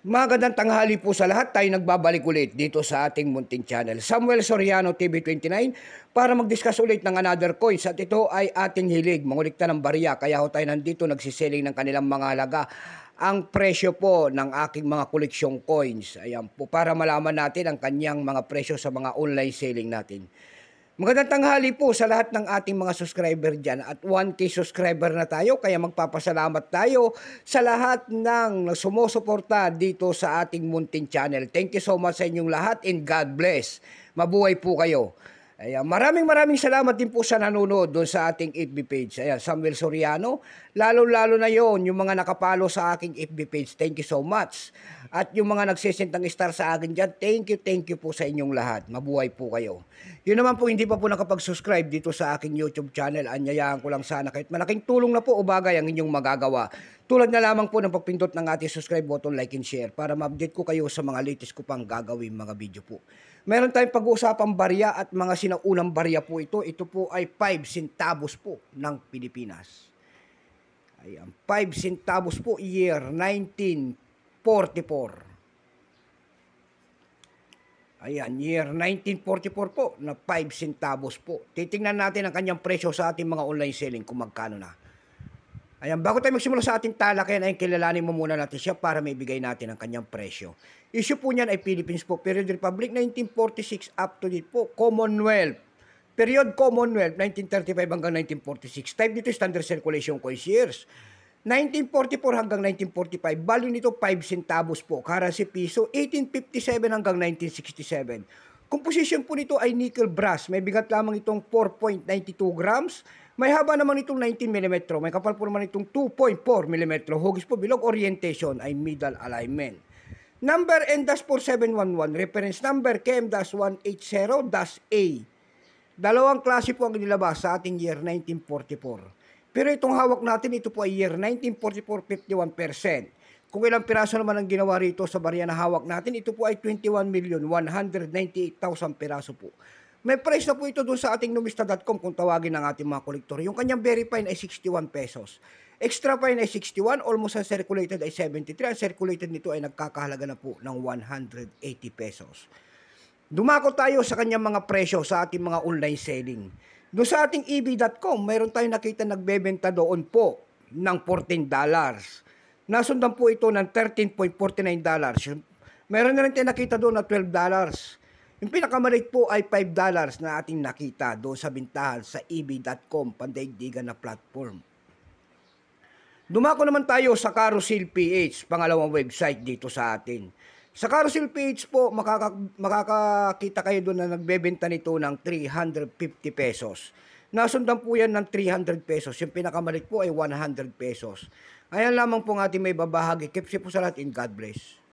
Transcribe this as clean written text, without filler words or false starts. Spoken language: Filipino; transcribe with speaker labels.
Speaker 1: Magandang tanghali po sa lahat. Tayo nagbabalik ulit dito sa ating munting channel, Samuel Soriano TV29, para mag-discuss ulit ng another coins. At ito ay ating hilig, mangulikta ng barya. Kaya ho tayo nandito nagsiselling ng kanilang mga halaga. Ang presyo po ng aking mga koleksyong coins. Ayan po, para malaman natin ang kanyang mga presyo sa mga online selling natin. Magandang tanghali po sa lahat ng ating mga subscriber dyan, at 1K subscriber na tayo, kaya magpapasalamat tayo sa lahat ng sumusuporta dito sa ating munting channel. Thank you so much sa inyong lahat and God bless. Mabuhay po kayo. Ayan, maraming salamat din po sa nanonood doon sa ating FB page. Ayan, Samuel Soriano. Lalo na yon yung mga nakapalo sa aking FB page. Thank you so much. At yung mga nagsisend ng star sa akin dyan, thank you po sa inyong lahat. Mabuhay po kayo. Yun naman po, hindi pa po nakapag-subscribe dito sa aking YouTube channel. Anyayaan ko lang sana kahit malaking tulong na po o bagay ang inyong magagawa. Tulad na lamang po ng pagpindot ng ating subscribe button, like and share para ma-update ko kayo sa mga latest ko pang gagawin mga video po. Meron tayong pag-uusapang barya at mga sinaunang barya po ito. Ito po ay 5 centavos po ng Pilipinas. Ayan, 5 centavos po, year 1944. Ayan, year 1944 po na 5 centavos po. Titingnan natin ang kanyang presyo sa ating mga online selling kung magkano na. Ayan, bago tayo magsimula sa ating talakayan, ay kilalanin mo muna natin siya para maibigay natin ang kanyang presyo. Issue po niyan ay Philippines po, period Republic 1946 up to date po, Commonwealth. Period Commonwealth 1935 hanggang 1946. Type dito standard circulation coins years. 1944 hanggang 1945, value nito 5 centavos po, currency piso 1857 hanggang 1967. Composition po nito ay nickel brass, may bigat lamang itong 4.92 grams, may haba naman itong 19 mm, may kapal po naman itong 2.4 mm, hugis po bilog, orientation ay middle alignment. Number N-4711, reference number KM-180-A. Dalawang klase po ang nilabas sa ating year 1944. Pero itong hawak natin, ito po ay year 1944, 51%. Kung ilang piraso naman ang ginawa rito sa barya na hawak natin, ito po ay 21,198,000 piraso po. May price na po ito doon sa ating numista.com kung tawagin ng ating mga kolektor. Yung kanyang very fine ay 61 pesos. Extra fine ay 61, almost uncirculated ay 73. Ang circulated nito ay nagkakahalaga na po ng 180 pesos. Dumako tayo sa kanyang mga presyo sa ating mga online selling. Doon sa ating eb.com, mayroon tayong nakita nagbebenta doon po ng $14. Nasundan po ito ng $13.49. Meron na rin tayo nakita doon na $12. Yung pinakamaliit po ay $5 na ating nakita doon sa bintahan sa eb.com, pandaigdigan na platform. Dumako naman tayo sa Carousel PH, pangalawang website dito sa atin. Sa Carousel PH po, makakakita kayo doon na nagbebenta nito ng 350 pesos. Nasundan po yan ng 300 pesos. Yung pinakamalit po ay 100 pesos. Ayan lamang po ang ating may babahagi. Keep safe po sa lahat and God bless.